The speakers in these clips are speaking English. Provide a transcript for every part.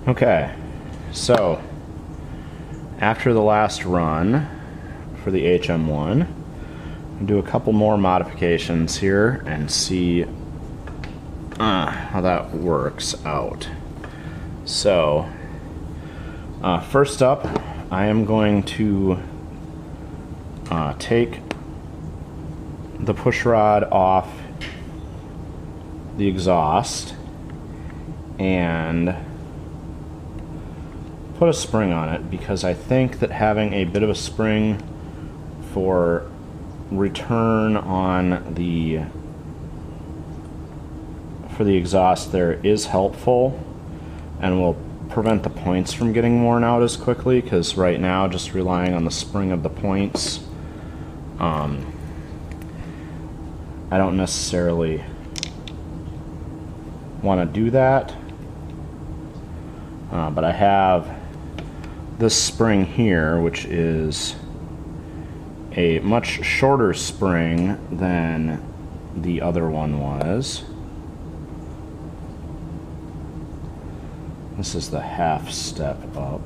Okay, so after the last run for the HM-01, I'll do a couple more modifications here and see how that works out. So first up, I am going to take the push rod off the exhaust and put a spring on it, because I think that having a bit of a spring for return on the exhaust there is helpful and will prevent the points from getting worn out as quickly, because right now just relying on the spring of the points, I don't necessarily want to do that, but I have this spring here, which is a much shorter spring than the other one was. This is the half step up,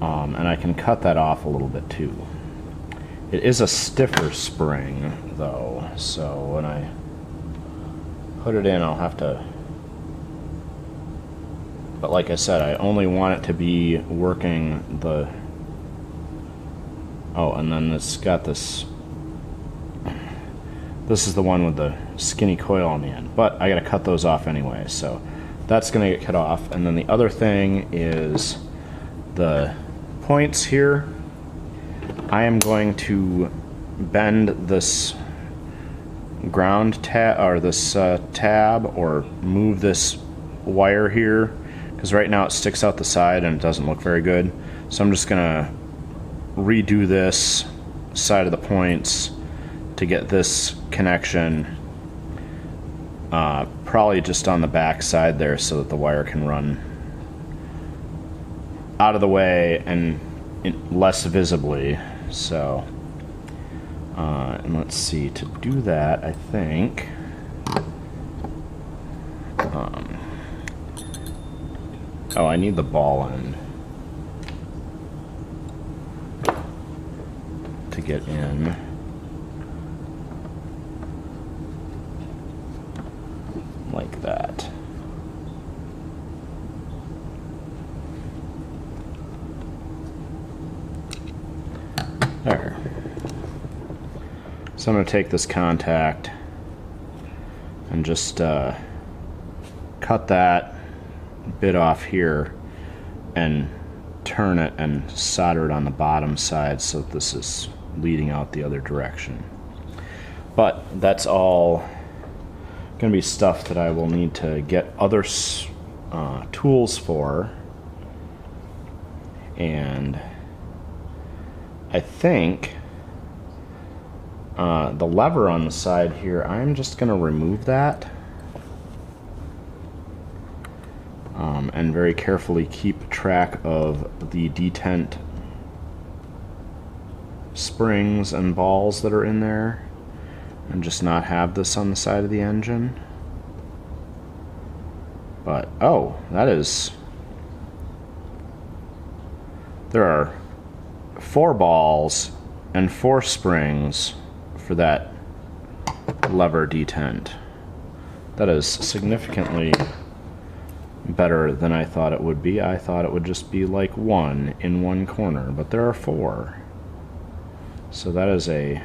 and I can cut that off a little bit too. It is a stiffer spring though, so when I put it in I'll have to, but like I said, I only want it to be working the, oh, and then it's got this, this is the one with the skinny coil on the end, but I gotta cut those off anyway, so that's gonna get cut off. And then the other thing is the points here. I am going to bend this ground tab, or this tab, or move this wire here, because right now it sticks out the side and it doesn't look very good. So I'm just gonna redo this side of the points to get this connection probably just on the back side there, so that the wire can run out of the way and less visibly. So and let's see, to do that I think oh, I need the ball end to get in. Like that. There. So I'm going to take this contact and just cut that bit off here and turn it and solder it on the bottom side so that this is leading out the other direction. But that's all going to be stuff that I will need to get other tools for, and I think the lever on the side here, I'm just going to remove that and very carefully keep track of the detent springs and balls that are in there, and just not have this on the side of the engine. But oh, that is, there are 4 balls and 4 springs for that lever detent. That is significantly better than I thought it would be. I thought it would just be like 1 in one corner, but there are 4. So that is a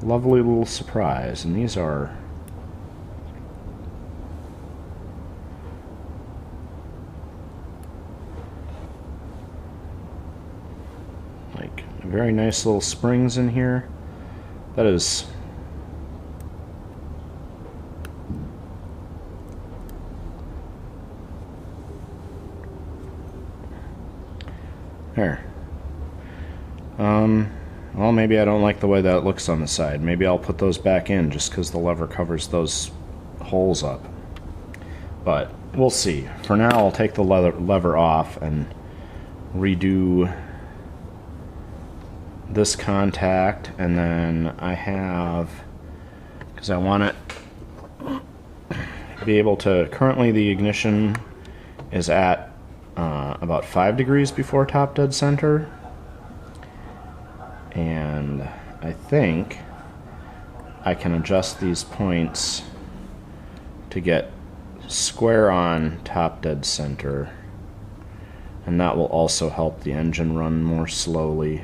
lovely little surprise. And these are like very nice little springs in here. That is there. Well, maybe I don't like the way that looks on the side. Maybe I'll put those back in just because the lever covers those holes up. But we'll see. For now, I'll take the lever off and redo this contact, and then I have, because I want it be able to, currently the ignition is at about 5 degrees before top dead center, and I think I can adjust these points to get square on top dead center, and that will also help the engine run more slowly.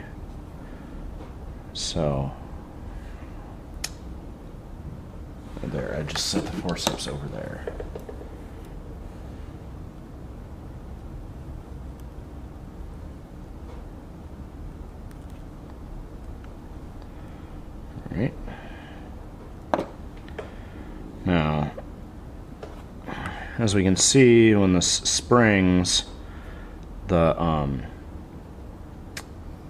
So there, I just set the forceps over there. All right. Now, as we can see, when this springs,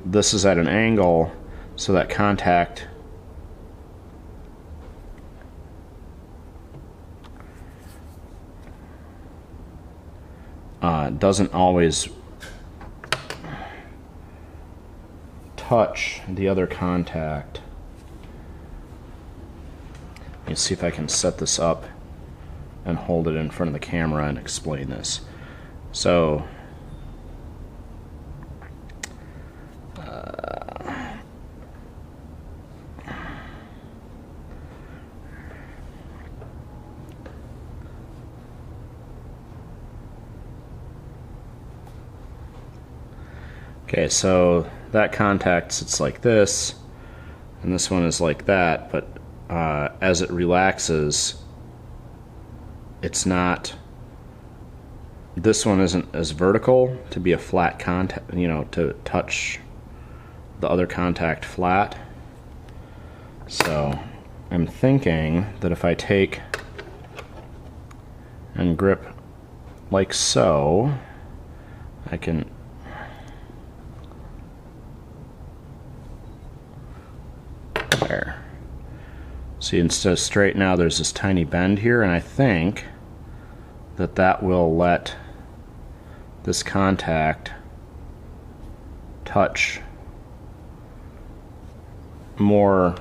this is at an angle, so that contact doesn't always touch the other contact. Let me see if I can set this up and hold it in front of the camera and explain this. So okay, so that contact sits like this, and this one is like that, but as it relaxes, it's not, this one isn't as vertical to be a flat contact, you know, to touch the other contact flat. So I'm thinking that if I take and grip like so, I can there. See, instead of straight now, there's this tiny bend here, and I think that that will let this contact touch more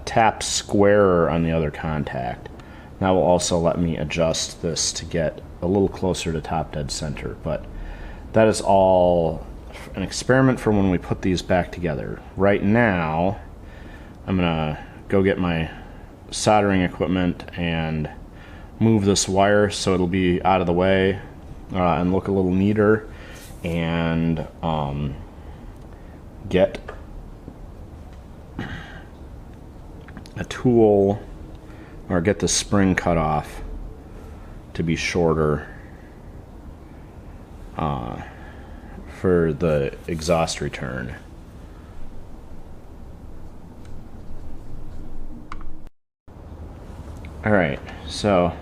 tap squarer on the other contact. That will also let me adjust this to get a little closer to top dead center, but that is all an experiment for when we put these back together. Right now, I'm gonna go get my soldering equipment and move this wire so it'll be out of the way and look a little neater, and get a tool or get the spring cut off to be shorter for the exhaust return. Alright, so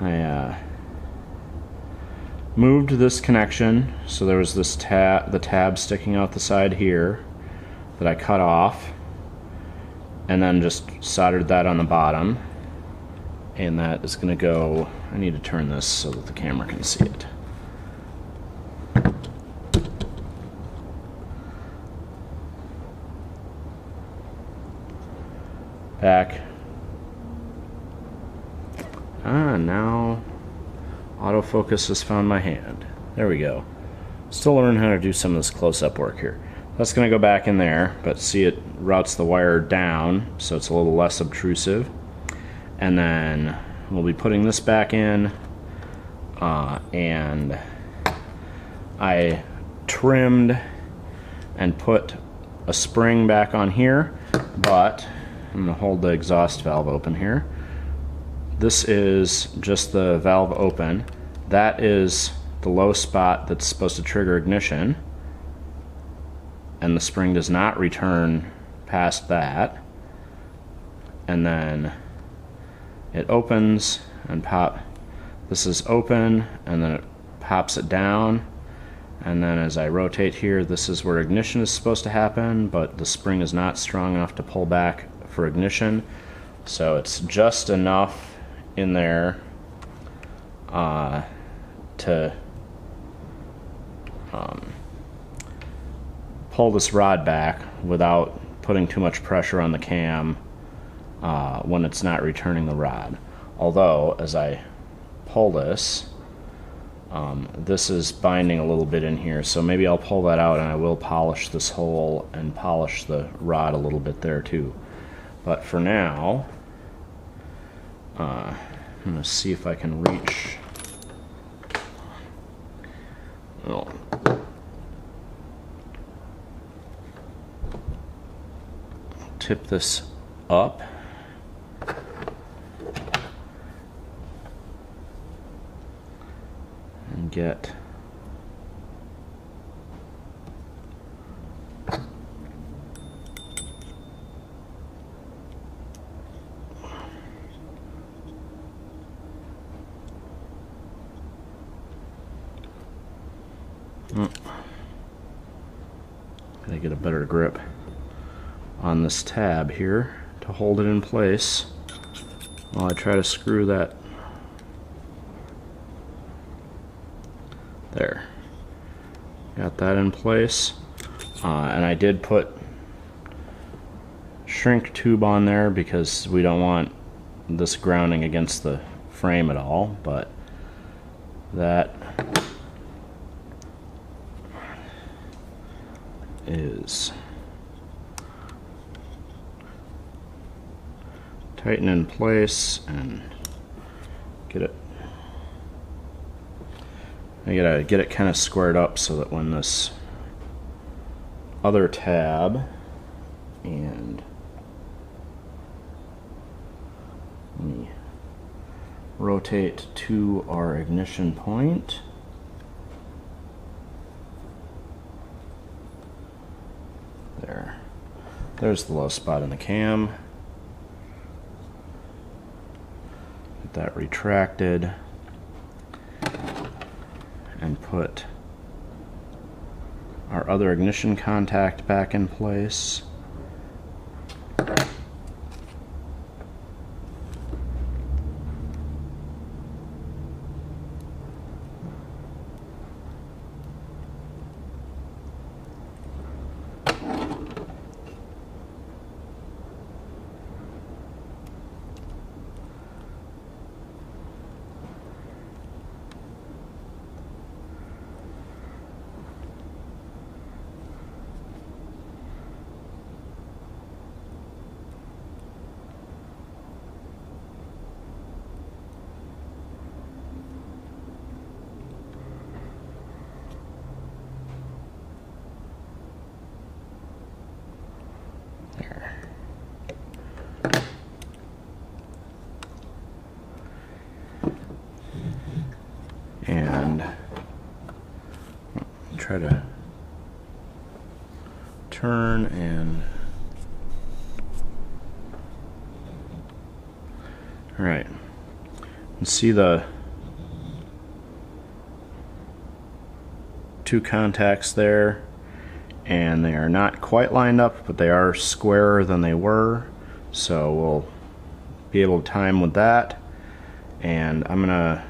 I moved this connection, so there was this the tab sticking out the side here that I cut off, and then just soldered that on the bottom, and that is going to go, I need to turn this so that the camera can see it. Back. Now autofocus has found my hand. There we go. Still learning how to do some of this close-up work here. That's going to go back in there, but see, it routes the wire down so it's a little less obtrusive. And then we'll be putting this back in, and I trimmed and put a spring back on here, but I'm going to hold the exhaust valve open here. This is just the valve open. That is the low spot that's supposed to trigger ignition, and the spring does not return past that. And then it opens and this is open, and then it pops it down, and then as I rotate here, this is where ignition is supposed to happen, but the spring is not strong enough to pull back for ignition, so it's just enough in there to pull this rod back without putting too much pressure on the cam when it's not returning the rod. Although, as I pull this, this is binding a little bit in here, so maybe I'll pull that out and I will polish this hole and polish the rod a little bit there too. But for now, I'm going to see if I can reach. Well, tip this up. And get gotta get a better grip on this tab here to hold it in place while I try to screw that. There. Got that in place. And I did put shrink tube on there because we don't want this grounding against the frame at all, but that is tighten in place and get it. I gotta get it kind of squared up so that when this other tab and let me rotate to our ignition point. There's the low spot in the cam. Get that retracted and put our other ignition contact back in place. And try to turn and all right. You see the two contacts there, and they are not quite lined up, but they are squarer than they were, so we'll be able to time with that. And I'm gonna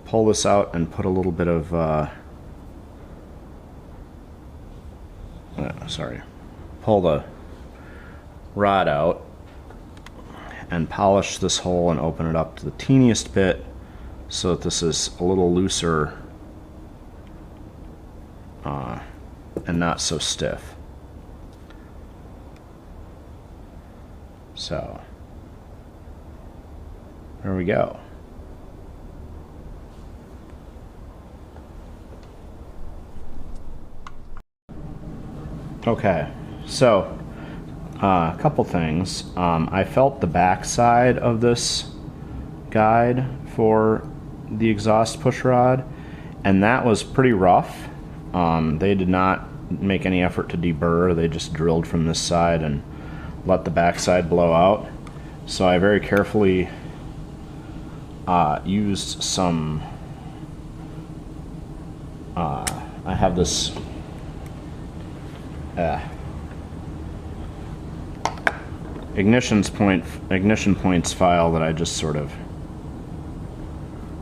pull this out and put a little bit of pull the rod out and polish this hole and open it up to the teeniest bit so that this is a little looser and not so stiff. So there we go. Okay, so a couple things. I felt the back side of this guide for the exhaust push rod, and that was pretty rough. They did not make any effort to deburr. They just drilled from this side and let the back side blow out. So I very carefully used some I have this ignition points file that I just sort of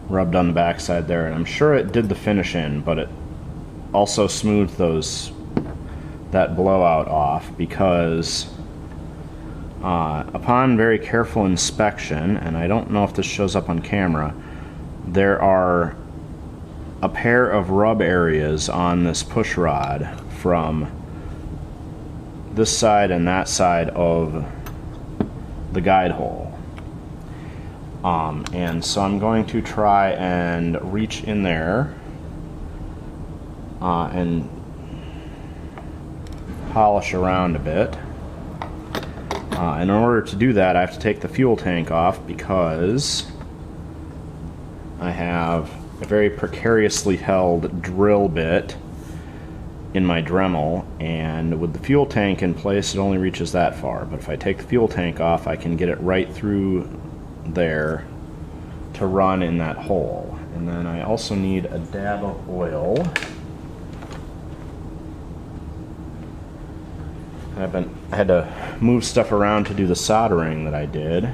rubbed on the backside there, and I'm sure it did the finish in, but it also smoothed that blowout off, because upon very careful inspection, and I don't know if this shows up on camera, there are a pair of rub areas on this push rod from this side and that side of the guide hole. And so I'm going to try and reach in there and polish around a bit. In order to do that, I have to take the fuel tank off, because I have a very precariously held drill bit in my Dremel, and with the fuel tank in place it only reaches that far, but if I take the fuel tank off I can get it right through there to run in that hole. And then I also need a dab of oil. I had to move stuff around to do the soldering that I did,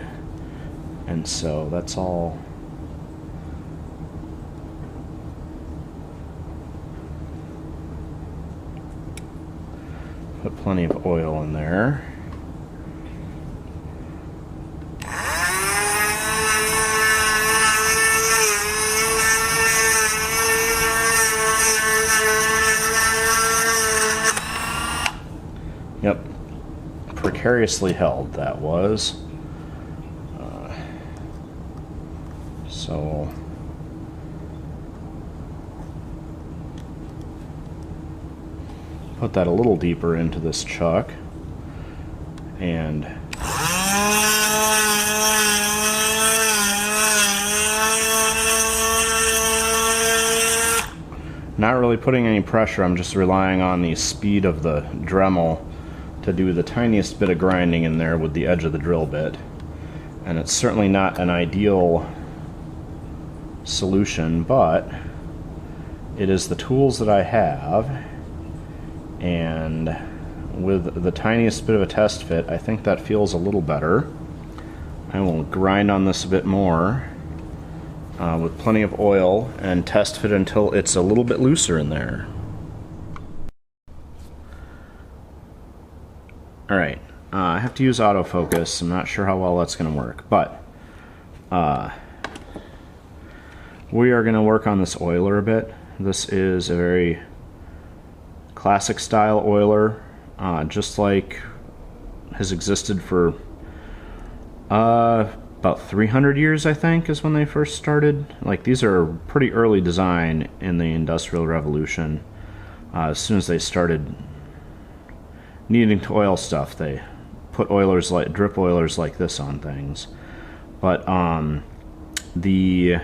and so that's all. Put plenty of oil in there. Yep, precariously held that was. So put that a little deeper into this chuck, and not really putting any pressure, I'm just relying on the speed of the Dremel to do the tiniest bit of grinding in there with the edge of the drill bit. And it's certainly not an ideal solution, but it is the tools that I have, and with the tiniest bit of a test fit, I think that feels a little better. I will grind on this a bit more with plenty of oil and test fit until it's a little bit looser in there. Alright, I have to use autofocus. I'm not sure how well that's going to work, but we are going to work on this oiler a bit. This is a very classic style oiler, just like has existed for about 300 years, I think, is when they first started. Like, these are pretty early design in the Industrial Revolution. As soon as they started needing to oil stuff, they put oilers like drip oilers like this on things. But the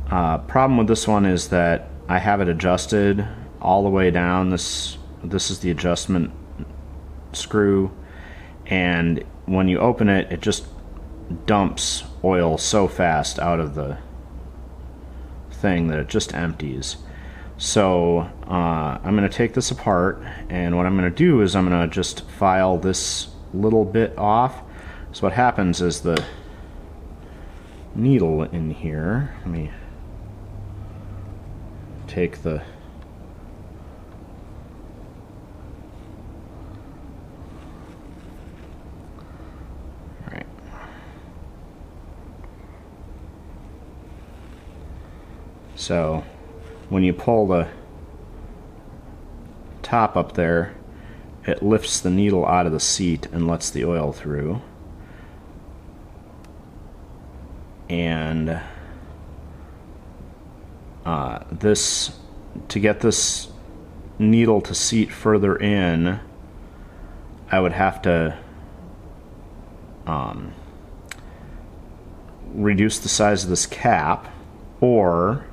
problem with this one is that I have it adjusted all the way down. This is the adjustment screw, and when you open it, it just dumps oil so fast out of the thing that it just empties. So I'm going to take this apart, and what I'm going to do is I'm going to just file this little bit off. So what happens is the needle in here, let me take the right. So when you pull the top up there, it lifts the needle out of the seat and lets the oil through. And this, to get this needle to seat further in, I would have to reduce the size of this cap, or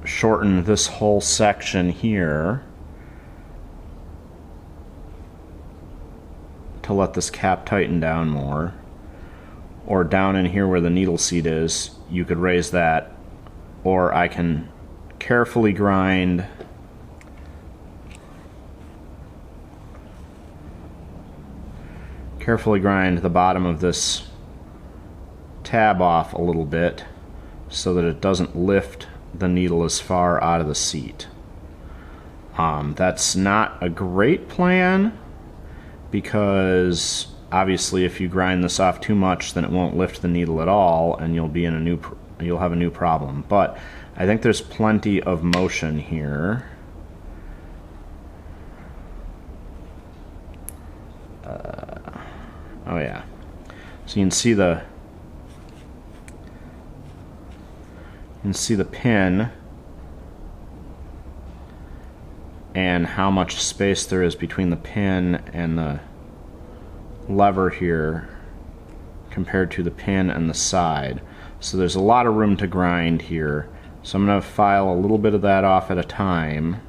shorten this whole section here to let this cap tighten down more. Or down in here where the needle seat is, you could raise that, or I can carefully grind the bottom of this tab off a little bit so that it doesn't lift the needle as far out of the seat. That's not a great plan, because obviously if you grind this off too much, then it won't lift the needle at all, and you'll have a new problem. But I think there's plenty of motion here. Oh yeah, so you can see the pin and how much space there is between the pin and the lever here compared to the pin and the side. So there's a lot of room to grind here. So I'm going to file a little bit of that off at a time,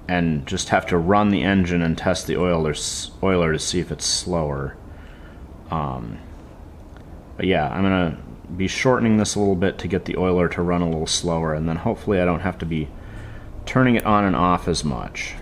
and just have to run the engine and test the oiler to see if it's slower. But yeah, I'm going to be shortening this a little bit to get the oiler to run a little slower, and then hopefully I don't have to be turning it on and off as much.